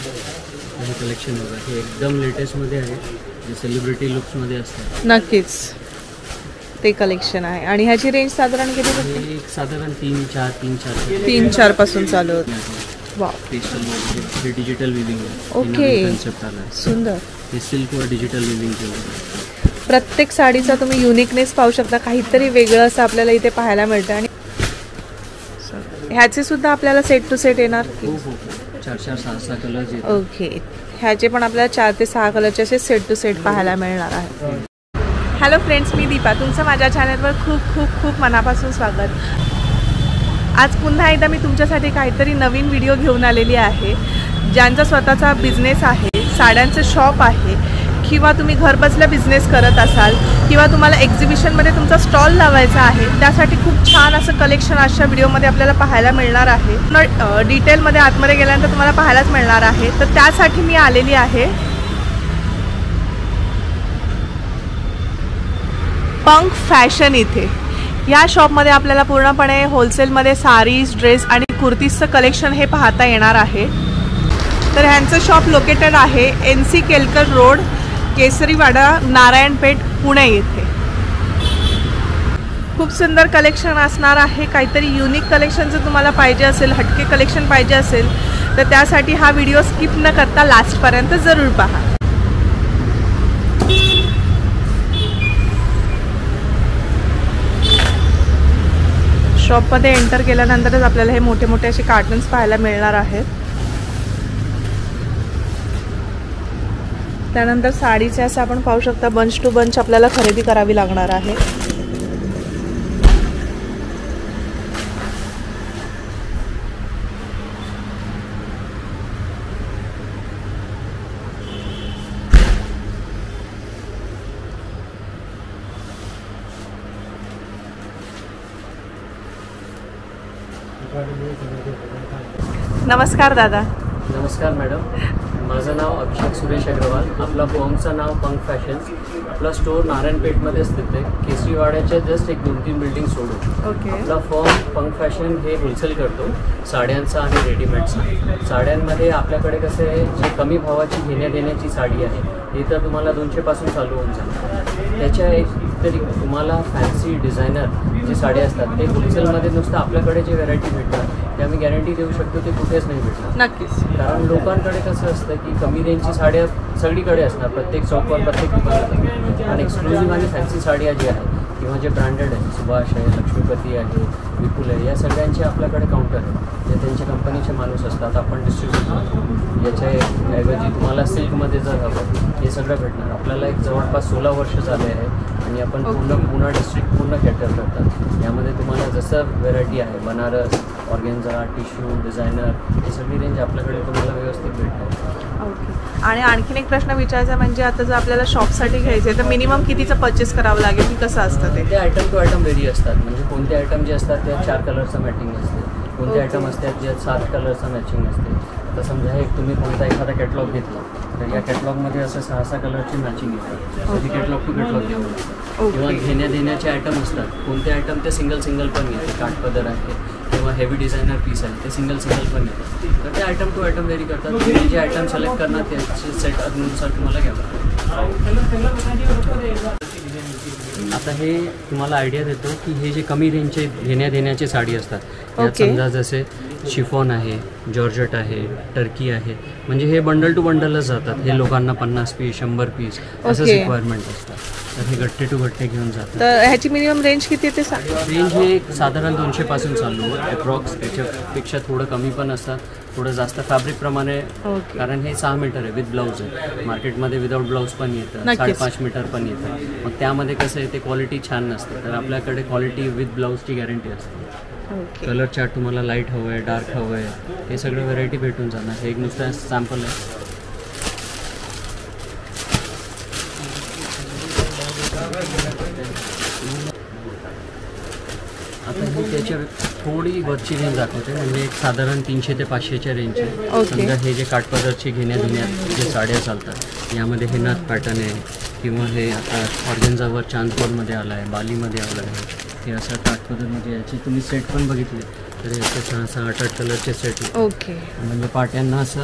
हे कलेक्शन बघा, हे एकदम लेटेस्टमध्ये आहे, जे सेलिब्रिटी लुक्समध्ये असतात. नक्कीच ते कलेक्शन आहे. आणि ह्याची रेंज साधारण किती पडते? हे साधारण 3-4 पासून चालू होतं. वा, हे डिजिटल विविंग आहे. ओके, कन्सेप्ट आला आहे. सुंदर. हे सिल्कवर डिजिटल विविंग केलं. प्रत्येक साडीचा तुम्ही युनिकनेस पाहू शकता, काहीतरी वेगळं असं आपल्याला इथे पाहायला मिळतं. आणि ह्याचे सुद्धा आपल्याला सेट टू सेट येणार? हो हो, 4-6 कलर्स येतात. ओके, ह्याचे पण आपल्याला 4 ते 6 कलरचे असे सेट टू सेट पाहायला मिळणार आहे. हॅलो फ्रेंड्स, मी दीपा, तुमचं माझ्या चॅनलवर खूप खूप खूप मनापासून स्वागत. आज पुन्हा एकदा मी तुमच्यासाठी काहीतरी नवीन व्हिडिओ घेऊन आलेली आहे. ज्यांचा स्वतःचा बिझनेस आहे, साड्यांचं शॉप आहे, किंवा तुम्ही घरबसल्या बिझनेस करत असाल, किंवा तुम्हाला एक्झिबिशनमध्ये तुमचा स्टॉल लावायचा आहे, त्यासाठी खूप छान असं कलेक्शन आजच्या व्हिडिओमध्ये आपल्याला पाहायला मिळणार आहे. डिटेलमध्ये आतमध्ये गेल्यानंतर तुम्हाला पाहायलाच मिळणार आहे. तर त्यासाठी मी आलेली आहे पंख फॅशन इथे. या शॉपमध्ये आपल्याला पूर्णपणे होलसेलमध्ये साडीज, ड्रेस आणि कुर्तीजचं कलेक्शन हे पाहता येणार आहे. तर ह्यांचं शॉप लोकेटेड आहे NC केलकर रोड, केसरीवाडा, नारायणपेठ, पुणे येथे. खूप सुंदर कलेक्शन असणार आहे. काहीतरी युनिक कलेक्शन जर तुम्हाला पाहिजे असेल, हटके कलेक्शन पाहिजे असेल, तर त्यासाठी हा व्हिडिओ स्किप न करता लास्टपर्यंत जरूर पहा. शॉपमध्ये एंटर केल्यानंतरच आपल्याला हे मोठे मोठे असे कार्टन्स पाहायला मिळणार आहेत. त्यानंतर साडीचे असं आपण पाहू शकता बंच टू बंच आपल्याला खरेदी करावी लागणार आहे. नमस्कार दादा. नमस्कार मॅडम, माझं नाव अभिषेक सुरेश अग्रवाल. आपला फॉर्मचं नाव पंख फॅशन. आपला स्टोर नारायणपेठमध्ये स्थित आहे, केसरीवाड्याच्या जस्ट 1-2-3 बिल्डिंग सोडून. ओके. आपला फॉर्म पंख फॅशन हे होलसेल करतो साड्यांचा आणि रेडीमेडचा. साड्यांमध्ये आपल्याकडे कसं आहे, जे कमी भावाची घेण्या देण्याची साडी आहे ती तर तुम्हाला 200 पासून चालू होऊन जाणार. त्याच्या तरी तुम्हाला फॅन्सी डिझायनर जे साड्या असतात ते होलसेलमध्ये नुसतं आपल्याकडे जे व्हरायटी भेटतात ते आम्ही गॅरंटी देऊ शकतो ते कुठेच नाही भेटणार. नक्कीच. कारण लोकांकडे कसं असतं की कमी रेंजची साड्या सगळीकडे असणार, प्रत्येक चौकवर, प्रत्येक दुकानात. आणि एक्सक्लुझिव्ह आणि फॅन्सी साड्या ज्या आहेत किंवा जे ब्रँडेड आहे, सुभाष आहे, लक्ष्मीपती आहे, विपुल आहे, या सगळ्यांचे आपल्याकडे काउंटर आहे, जे त्यांच्या कंपनीचे माणूस असतात. आपण डिस्ट्रीब्यूट करतो. याच्याऐवजी तुम्हाला सिल्कमध्ये जर हवं हे सगळं भेटणार. आपल्याला एक जवळपास 16 वर्ष झाले आहे आणि आपण पुणे डिस्ट्रिक्ट पूर्ण कॅटर करतात. यामध्ये तुम्हाला जसं व्हेरायटी आहे, बनारस, ऑर्गेन्झा, टिश्यू, डिझायनर, ही सगळी रेंज आपल्याकडे तुम्हाला व्यवस्थित भेटणार. ओके. आणि आणखीन एक प्रश्न विचारायचा म्हणजे आता जर आपल्याला शॉपसाठी घ्यायचं आहे तर मिनिमम कितीचं परचेस करावं लागेल, की कसं असतं ते? ते आयटम टू आयटम व्हेरी असतात. म्हणजे कोणते आयटम जे असतात त्यात 4 कलरचं मॅचिंग असते, कोणते आयटम असतात ज्यात 7 कलरचं मॅचिंग असते. आता समजा एक तुम्ही कोणता एखादा कॅटलॉग घेतला तर या कॅटलॉगमध्ये असं 6 कलरची मॅचिंग येतात. तर ती कॅटलॉग टू कॅटलॉग घ्यावं लागतं. किंवा घेण्या देण्याचे आयटम असतात, कोणते आयटम ते सिंगल पण येते, काठपदर आहे किंवा हेवी डिझायनर पीस आहे ते सिंगल पण येतात. तर ते आयटम टू आयटम व्हेरी करतात. तुम्ही जे आयटम सिलेक्ट करणार त्याचे सेट अनुसार तुम्हाला घ्यावं लागतं. आता हे तुम्हाला आयडिया देतो की हे जे कमी रेंजचे घेण्या देण्याचे साडी असतात, यात समजा जसे शिफॉन आहे, जॉर्जट आहे, टर्की आहे, म्हणजे हे बंडल टू बंडलच जातात. हे लोकांना 50 पीस 100 पीस असंच रिक्वायरमेंट असतात. तर हे गट्टे टू गट्टे घेऊन जातात. तर ह्याची मिनिमम रेंज किती येते? रेंज हे साधारण 200 पासून चालू अप्रॉक्स. त्याच्यापेक्षा थोडं कमी पण असतात, थोडं जास्त फॅब्रिकप्रमाणे. कारण हे 6 मीटर आहे विथ ब्लाऊज आहे. मार्केटमध्ये विदाऊट ब्लाऊज पण येतं, 5.5 मीटर पण येतं. मग त्यामध्ये कसं आहे, ते क्वालिटी छान नसते. तर आपल्याकडे क्वालिटी विथ ब्लाऊजची गॅरंटी असते. कलर चार्ट तुम्हाला लाईट हवं आहे, डार्क हवं आहे, हे सगळं व्हरायटी भेटून जाणार. हे एक नुसतं सॅम्पल आहे. आता मी त्याच्या थोडी वरची रेंज दाखवते, म्हणजे एक साधारण 300 ते 500च्या रेंजचे. समजा हे जे काठपदरचे घेण्या धुण्यात जे साड्या चालतात, यामध्ये हे नाथ पॅटर्न आहे, किंवा हे आता ऑर्गेन्झावर चांदपूरमध्ये आला आहे, बालीमध्ये आलं आहे. हे असं काठपदरमध्ये याची तुम्ही सेट पण बघितले तर हे असे 6-8 कलरचे सेट आहेत. ओके, म्हणजे पाट्यांना असं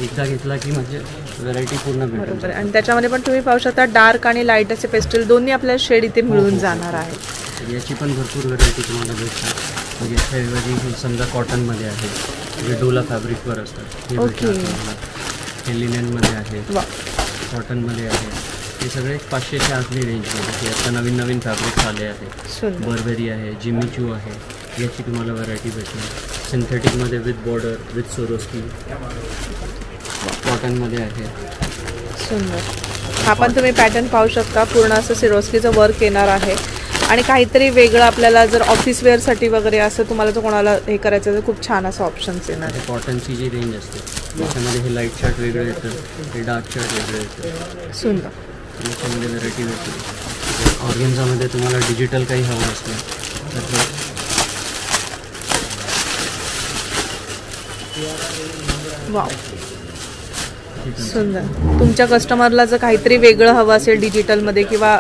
एकदा घेतला की म्हणजे व्हरायटी पूर्ण भेटून बरोबर. जाते. आणि त्याच्यामध्ये पण तुम्ही पाहू शकता डार्क आणि लाईट असे पेस्टल दोन्ही आपल्याला शेड इथे मिळून जाणार आहे. तर याची पण भरपूर व्हरायटी तुम्हाला भेटतात. म्हणजे ऐवजी समजा कॉटनमध्ये आहे, म्हणजे डोला फॅब्रिकवर असतात हे ओके. भेटतात तुम्हाला. हे लिनेनमध्ये आहे, वा, कॉटनमध्ये आहे. हे सगळे 500च्या आतली रेंजमध्ये. हे आता नवीन नवीन फॅब्रिक्स आले आहेत. सुंदर. बर्बेरी आहे, जिमी चू आहे, याची तुम्हाला व्हरायटी भेटणार. सिंथेटिकमध्ये विथ बॉर्डर विथ सोरोस्की, कॉटनमध्ये आहे. सुंदर. हा पण तुम्ही पॅटर्न पाहू शकता, पूर्ण असं सिरोस्कीचं वर्क येणार आहे. आणि काहीतरी वेगळं आपल्याला जर ऑफिस वेअरसाठी वगैरे असं तुम्हाला जर कोणाला हे करायचं तर खूप छान असं ऑप्शन्स येणार आहे. कॉटनची जी रेंज असते त्याच्यामध्ये हे लाईट शर्ट वेगळं येतं, हे डार्क शर्ट वेगळं येतं. सुंदर. त्याच्यामध्ये व्हरायटी भेटते. ऑर्गेन्झामध्ये तुम्हाला डिजिटल काही हवं असलं तर वाव, सुंदर. तुमच्या कस्टमरला जर काहीतरी वेगळं हवं असेल डिजिटलमध्ये किंवा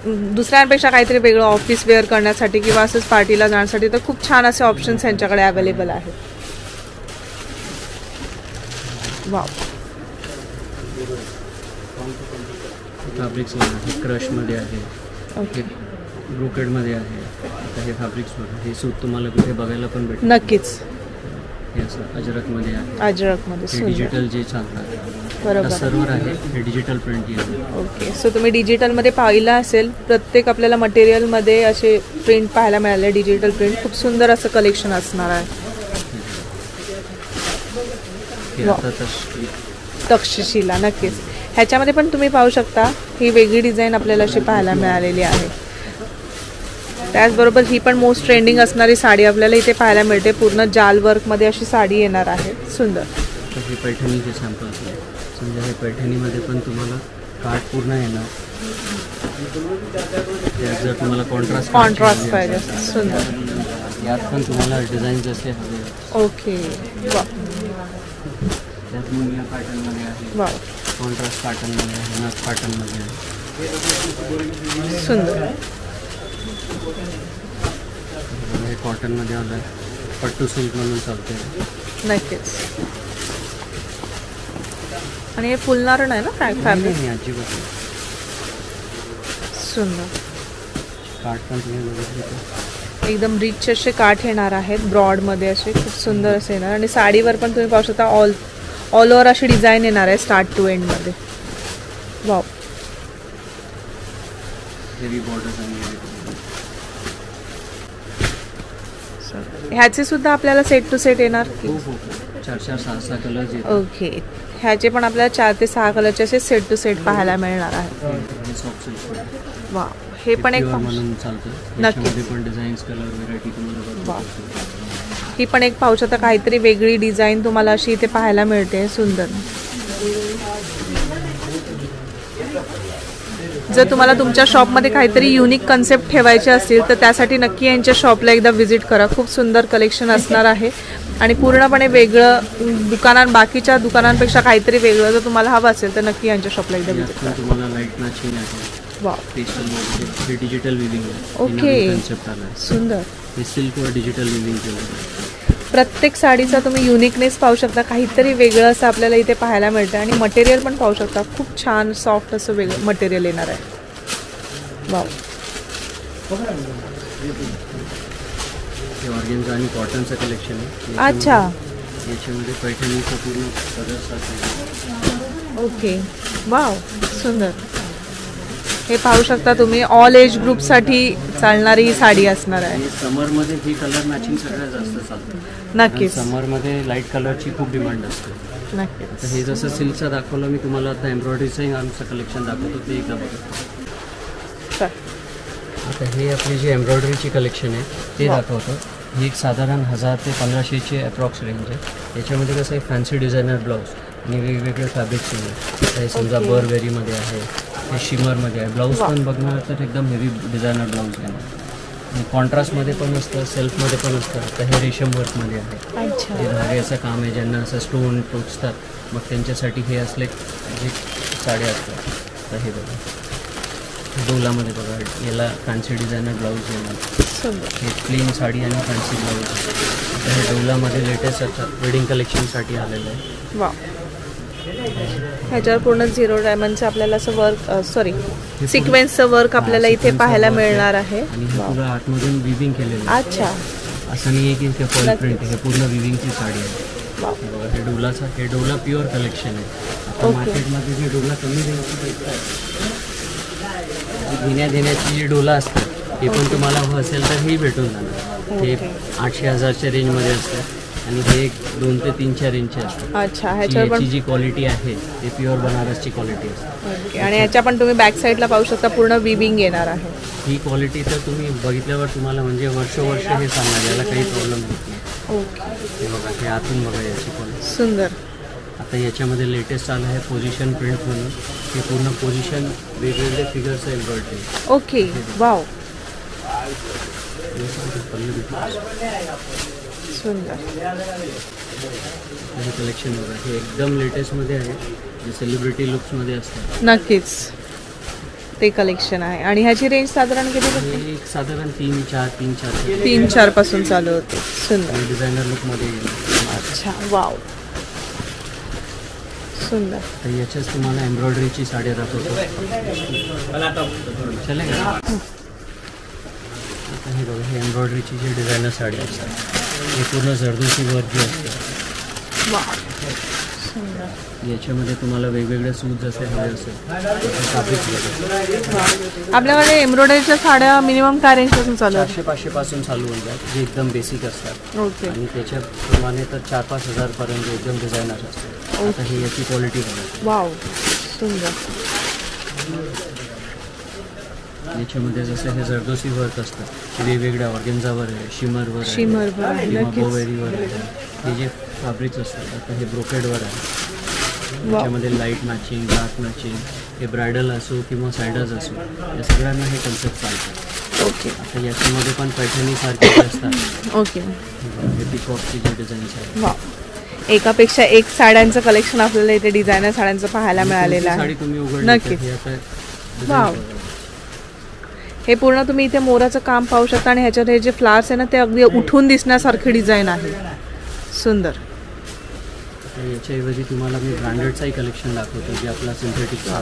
दुसऱ्यांपेक्षा काहीतरी वेगळं ऑफिस वेअर करण्यासाठी किंवा असंच पार्टीला जाण्यासाठी तर खूप छान असे ऑप्शन्स यांच्याकडे अवेलेबल आहेत. वाव, फॅब्रिक्स हे क्रशमध्ये आहे, ओके, ब्रोकेडमध्ये आहे. आता हे फॅब्रिक्स बघा, हे सूट तुम्हाला कुठे बघायला पण भेटेल. नक्कीच. हे असं अजरकमध्ये आहे, अजरकमध्ये. हे सुंदर. डिजिटल जे चालतात बरोबर. सर्वर आहे, हे डिजिटल प्रिंट आहे. ओके, सो तुम्ही डिजिटलमध्ये पाहिलं असेल, प्रत्येक आपल्याला मटेरियलमध्ये असे प्रिंट पाहायला मिळाले, डिजिटल प्रिंट. खूप सुंदर असं कलेक्शन असणार आहे. हे आता तक्षशिला. नक्कीच. ह्याच्यामध्ये पण तुम्ही पाहू शकता ही वेगळी डिझाईन आपल्याला अशी पाहायला मिळालेली आहे. त्याचबरोबर ही पण मोस्ट ट्रेंडिंग असणारी साडी आपल्याला इथे पाहायला मिळते. पूर्ण जाल वर्कमध्ये अशी साडी येणार आहे. सुंदर. हे पैठणीचे सॅम्पल्स आहे. समजा हे पैठणीमध्ये पण तुम्हाला काठ पूर्ण येणार. यात जर तुम्हाला कॉन्ट्रास्ट पाहिजे असेल. सुंदर. यात पण तुम्हाला डिझाईन जसे हवे. ओके. वा, त्यात मुनिया पॅटर्नमध्ये आहे, वा, कॉन्ट्रास्ट पॅटर्नमध्ये आहे, नथ पॅटर्नमध्ये आहे. सुंदर. हे कॉटनमध्ये आलं, पट्टू सिल्क म्हणून चालते. नक्कीच. आणि हे फुलणार नाही ना फॅब्रिक? नाही अजिबात. सुंदर. काठ पण तुम्ही बघितलं एकदम रिच असे काठ येणार आहेत, ब्रॉडमध्ये असे खूप सुंदर असे येणार. आणि साडीवर पण तुम्ही पाहू शकता ऑल ओव्हर अशी डिझाईन येणार आहे स्टार्ट टू एंडमध्ये. वाव, हेवी बॉर्डर्स आणि ह्याचे सुद्धा आपल्याला सेट टू सेट येणार की? 4-6 कलर्स येतात. ओके, ह्याचे पण आपल्याला 4 ते 6 कलरचे असे सेट टू सेट पाहायला मिळणार आहे. हे सॉफ्ट सिल्क वा, हे पण एक म्हणून चालतं. याच्यामध्ये पण डिझाईन्स कलर व्हरायटी तुम्हाला वा, ही पण एक पाहू शकता काहीतरी वेगळी डिझाईन तुम्हाला अशी इथे पाहायला मिळते. सुंदर. जर तुम्हाला तुमच्या शॉपमध्ये काहीतरी युनिक कन्सेप्ट ठेवायचे असतील तर त्यासाठी नक्की यांच्या शॉपला एकदा व्हिजिट करा. खूप सुंदर कलेक्शन असणार आहे आणि पूर्णपणे वेगळं बाकीच्या दुकानांपेक्षा काहीतरी वेगळं जर तुम्हाला हवं असेल तर नक्की यांच्या शॉपला एकदा व्हिजिट करा. तुम्हाला लाईट मॅचिंग आहे. वा, हे डिजिटल विविंग आहे. ओके, कन्सेप्ट आला. सुंदर. हे सिल्कवर डिजिटल विविंग केलं. प्रत्येक साडीचा तुम्ही युनिकनेस पाहू शकता, काहीतरी वेगळं असं आपल्याला इथे पाहायला मिळतं. आणि मटेरियल पण पाहू शकता, खूप छान सॉफ्ट असं वेगळं मटेरियल येणार आहे. वाव, हे ऑर्गेन्झा आणि कॉटनचं कलेक्शन आहे. अच्छा, याच्यामध्ये पैठणीचं पूर्ण कलर्स असतात. ओके, वाव, सुंदर. हे पाहू शकता तुम्ही ऑल एज ग्रुपसाठी चालणारी ही साडी असणार आहे. आणि समरमध्ये ही कलर मॅचिंग सगळ्यात जास्त चालतं. नक्कीच, समरमध्ये लाईट कलरची खूप डिमांड असते. नक्कीच. तर हे जसं सिल्कचं दाखवलं मी तुम्हाला, आता एम्ब्रॉयडरीचंही आमचं कलेक्शन दाखवतो, ते एकदा बघा. आता हे आपली जी एम्ब्रॉयडरीची कलेक्शन आहे ते दाखवतो. ही एक साधारण 1000 ते 1500ची अप्रॉक्स रेंज आहे. याच्यामध्ये कसं आहे, फॅन्सी डिझायनर ब्लाऊज आणि वेगवेगळे फॅब्रिक्स आहे. हे समजा बरबेरीमध्ये आहे, हे शिमरमध्ये आहे. ब्लाऊज पण बघणार तर एकदम हेवी डिझायनर ब्लाऊज आहे. कॉन्ट्रास्टमध्ये पण असतं, सेल्फमध्ये पण असतं. तर हे रेशम वर्कमध्ये आहे. जे धाग्याचं काम आहे, ज्यांना असं स्टोन टोचतात मग त्यांच्यासाठी हे असले जे साड्या असतात. तर हे बघा, डोलामध्ये बघा, याला फॅन्सी डिझायनर ब्लाऊज येणार. सुंदर. हे प्लेन साडी आणि फॅन्सी ब्लाऊज. हे डोलामध्ये लेटेस्ट वेडिंग कलेक्शनसाठी आलेलं आहे. वा, ह्याच्यावर पूर्ण 0 डायमंडचं आपल्याला असं वर्क सॉरी सिक्वेन्सचं वर्क आपल्याला इथे पाहायला मिळणार आहे. आणि हे पूर्ण आतमधून विविंग केलेलं आहे. अच्छा, असं नाही आहे की ते फॉल प्रिंट आहे, हे पूर्ण विविंगची साडी आहे. वा, हे बघा, हे डोला प्युअर कलेक्शन आहे. आता ओके. मार्केटमध्ये जे डोला कमी रेंजची भेटतात, घेण्या देण्याची जी डोला असतात हे पण तुम्हाला हवं असेल तर हेही भेटून जाणार. हे 800-1000च्या रेंजमध्ये असतं आणि हे 2 ते 3च्या रेंजचे असतात. अच्छा, ह्याच्यावर याची पण जी क्वालिटी आहे ते प्युअर बनारसची क्वालिटी असते. ओके. आणि ह्याच्या पण तुम्ही बॅक साईडला पाहू शकता पूर्ण विविंग येणार आहे. ही क्वालिटी तर तुम्ही बघितल्यावर तुम्हाला म्हणजे वर्ष हे सांगणार, याला काही प्रॉब्लेम होत नाही. ओके, हे बघा, हे आतून बघा याची क्वालिटी. सुंदर. आता याच्यामध्ये लेटेस्ट आलं आहे पोझिशन प्रिंट म्हणून. हे पूर्ण पोझिशन वेगवेगळे फिगर्स एम्ब्रॉयडरी. ओके, वाव, सुंदर. हे कलेक्शन बघा, हे एकदम लेटेस्टमध्ये आहे, जे सेलिब्रिटी लुक्समध्ये असतात. नक्कीच ते कलेक्शन आहे. आणि ह्याची रेंज साधारण किती हे एक साधारण 3-4 3-4 पासून चालू होते. सुंदर. डिझायनर लुकमध्ये येईल. अच्छा, वाव, सुंदर. तर याच्याच तुम्हाला एम्ब्रॉयडरीची साड्या दाखवतो. चले का? आता हे बघा, हे एम्ब्रॉयडरीची जी डिझायनर साडी असतात हे पूर्ण जरदोशी वर्क जी असते. वाव, सुंदर. याच्यामध्ये तुम्हाला वेगवेगळे सूट जसे हवे असेल फॅब्रिक वाव. आपल्याकडे एम्ब्रॉयडरीच्या साड्या मिनिमम काय रेंजपासून चालू आहेत? 400-500 पासून चालू होऊन जातात, जे एकदम बेसिक असतात. ओके, आणि त्याच्याप्रमाणे तर 4-5 हजारपर्यंत एकदम डिझायनर असतात. आता ही याची क्वालिटी बघा. वाव, सुंदर. याच्यामध्ये जसं हे जरदोशी वर्क असतं, वेगवेगळ्या ऑर्गेन्झावर आहे, शिमरवर आहे, शिमरवर आहे, किंवा नक्कीच. बोवेरीवर आहे. हे जे फॅब्रिक्स असतात आता हे ब्रोकेडवर आहे. वाव, त्याच्यामध्ये लाईट मॅचिंग, डार्क मॅचिंग, हे ब्रायडल असो किंवा सायडर्स असो, या सगळ्यांना हे कन्सेप्ट चालतात. ओके, आता याच्यामध्ये पण पैठणीसारखे जे असतात, ओके, हे पिकॉकची जे डिझाईन्स आहेत. वाव. एकापेक्षा एक साड्यांचं कलेक्शन आपल्याला इथे डिझायनर साड्यांचं पाहायला मिळालेलं साडी आहे. तुम्ही उघडली नक्कीच. तर हे आता वाव. design बघा. हे पूर्ण तुम्ही इथे मोराचं काम पाहू शकता. आणि ह्याच्यात हे जे फ्लावर्स आहे ना ते अगदी उठून दिसण्यासारखी डिझाईन आहे. सुंदर. तर याच्याऐवजी तुम्हाला मी ब्रँडेडचाही कलेक्शन दाखवतो, जे आपला सिंथेटिकचा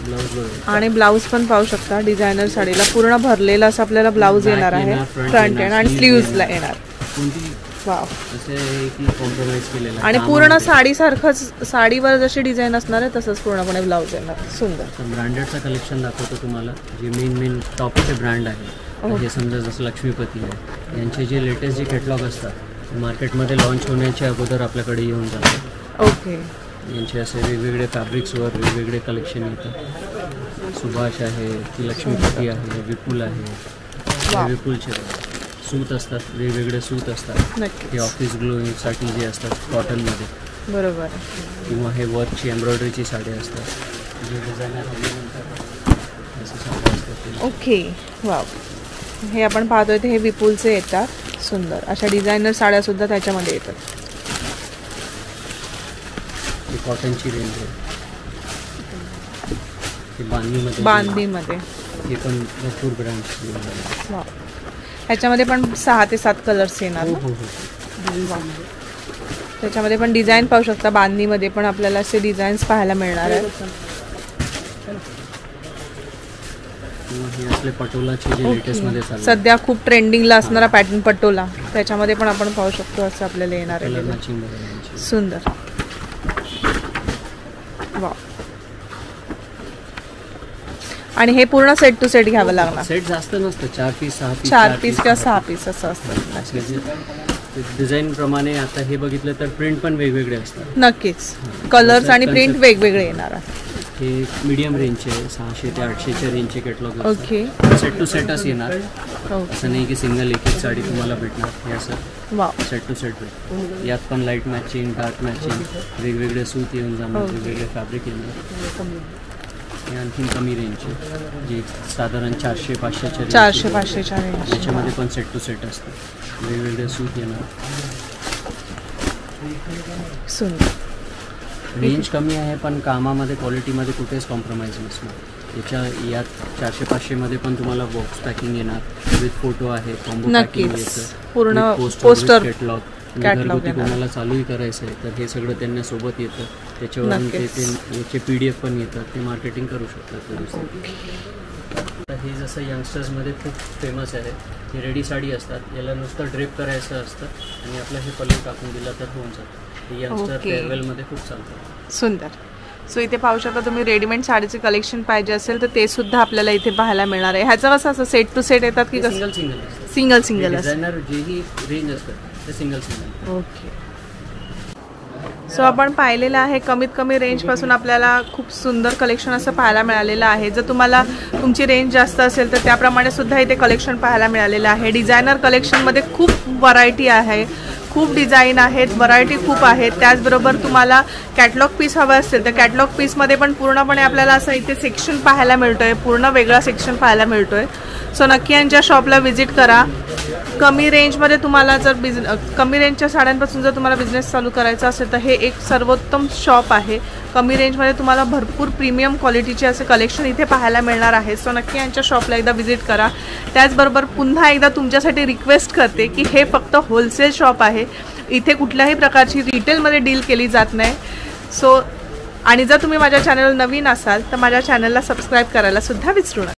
ब्लाऊज. आणि ब्लाऊज पण पाहू शकता डिझायनर साडीला पूर्ण भरलेला असं आपल्याला ब्लाऊज येणार आहे. फ्रंट एंड आणि स्लीव्जला येणार. कोणती वाव. असे आहे की कॉम्प्रोमाइज केलेलं आहे. आणि पूर्ण साडीसारखंच साडीवर जशी डिझाईन असणार आहे तसंच पूर्णपणे ब्लाऊज येणार. सुंदर. तर ब्रँडेडचं कलेक्शन दाखवतो तुम्हाला, जे मेन टॉपचे ब्रँड आहे. हे समजा जसं लक्ष्मीपती आहे, यांचे जे लेटेस्ट जे कॅटलॉग असतात मार्केटमध्ये लॉन्च होण्याच्या अगोदर आपल्याकडे येऊन जातात. ओके, यांचे असे वेगवेगळे फॅब्रिक्सवर वेगवेगळे कलेक्शन येतात. सुभाष आहे, की लक्ष्मीपती आहे, विपुल आहे. वाव. विपुलचे सूत असतात, वेगवेगळे सूत असतात. हे नक्की. ऑफिस ग्लोईंगसाठी जे असतात कॉटनमध्ये, बरोबर. किंवा हे वर्कची एम्ब्रॉयडरीची साडी असतात, जे डिझायनर असे साड्या असतात. Okay, wow. हे आपण पाहतोय ते हे विपुलचे येतात. सुंदर अशा डिझायनर साड्या सुद्धा त्याच्यामध्ये येतात. ही कॉटनची रेंज आहे. हे बांधणीमध्ये. हे पण भरपूर ब्रँड्स. वाव. ह्याच्यामध्ये पण 6 ते 7 कलर्स येणार. हो हो हो. वाव. त्याच्यामध्ये पण डिझाईन पाहू शकता. बांधणीमध्ये पण आपल्याला असे डिझाईन्स पाहायला मिळणार आहेत. किंवा हे आपले पटोलाचे जे लेटेस्टमध्ये चालू सध्या खूप ट्रेंडिंगला असणारा पॅटर्न पटोला, त्याच्यामध्ये पण आपण पाहू शकतो असं आपल्याला येणार कलर आहे. मॅचिंग बघा. सुंदर. वाव. आणि हे पूर्ण सेट टू सेट घ्यावं लागणार. सेट जास्त नसतं, 4 पीस 6 पीस, 4 पीस किंवा 6 पीस असं असतं. डिझाईन प्रमाणे. आता हे बघितलं तर प्रिंट पण वेगवेगळे असतात. नक्कीच. कलर्स आणि प्रिंट वेगवेगळे येणार आहे. हे मीडियम रेंजचे 600 ते 800च्या रेंजचे कॅटलॉग. ओके. सेट टू सेटच येणार. ओके. असं नाही की सिंगल एक एक साडी तुम्हाला भेटणार. हे असं वाव. सेट टू सेट भेट. यात पण लाईट मॅचिंग, डार्क मॅचिंग, वेगवेगळे सूत येऊन जाणार, वेगवेगळे फॅब्रिक येणार. हे आणखीन कमी रेंजचे, जे साधारण 400-500च्या 400-500च्या रेंज. त्याच्यामध्ये पण सेट टू सेट असतं, वेगवेगळे सूत येणार. सुंदर. रेंज कमी आहे पण कामामध्ये क्वालिटीमध्ये कुठेच कॉम्प्रोमाइज नसणार. याच्या यात 400-500 पण तुम्हाला बॉक्स पॅकिंग येणार विथ फोटो आहे, कॉम्बो पॅकिंग नक्कीच येतं, पूर्ण पोस्टर पोस्टर कॅटलॉग. कॅटलॉग घरगुती कोणाला चालूही करायचं आहे तर हे सगळं त्यांना सोबत येतं. त्याच्यावरून ते याचे PDF पण येतात, ते मार्केटिंग करू शकतात. हे जसं यंगस्टर्समध्ये खूप फेमस आहे, ही रेडी साडी असतात, याला नुसतं ड्रेप करायचं असतं आणि आपलं हे पल्लू टाकून दिला तर होऊन जातं. हे यंगस्टर फेअरवेलमध्ये खूप चालतं. सुंदर. सो इथे पाहू शकता तुम्ही, रेडीमेड साडीचे कलेक्शन पाहिजे असेल तर ते सुद्धा आपल्याला इथे पाहायला मिळणार आहे. ह्याचं कसं असं सेट टू सेट येतात की कसं? सिंगल सिंगल डिझायनर जेही रेंज असतं ते सिंगल. ओके. सो आपण पाहिलेलं आहे कमीत कमी रेंजपासून आपल्याला खूप सुंदर कलेक्शन असं पाहायला मिळालेलं आहे. जर तुम्हाला तुमची रेंज जास्त असेल तर त्याप्रमाणे सुद्धा इथे कलेक्शन पाहायला मिळालेलं आहे. डिझायनर कलेक्शनमध्ये खूप व्हरायटी आहे, खूप डिझाईन आहेत, व्हरायटी खूप आहेत. त्याचबरोबर तुम्हाला कॅटलॉग पीस हवं असेल तर कॅटलॉग पीसमध्ये पण पूर्णपणे आपल्याला असं इथे सेक्शन पाहायला मिळतोय, पूर्ण वेगळा सेक्शन पाहायला मिळतोय. सो नक्की यांच्या शॉपला व्हिजिट करा. कमी रेंजमध्ये तुम्हाला जर कमी रेंजच्या साड्यांपासून जर तुम्हाला बिझनेस चालू करायचा असेल तर हे एक सर्वोत्तम शॉप आहे. कमी रेंजमध्ये तुम्हाला भरपूर प्रीमियम क्वालिटीचे असे कलेक्शन इथे पाहायला मिळणार आहे. सो नक्की यांच्या शॉपला एकदा व्हिजिट करा. त्याचबरोबर पुन्हा एकदा तुमच्यासाठी रिक्वेस्ट करते की हे फक्त होलसेल शॉप आहे, इथे कुठल्याही प्रकारची रिटेलमध्ये डील केली जात नाही. सो आणि जर तुम्ही माझ्या चॅनल नवीन असाल तर माझ्या चॅनलला सबस्क्राईब करायला सुद्धा विसरू नका.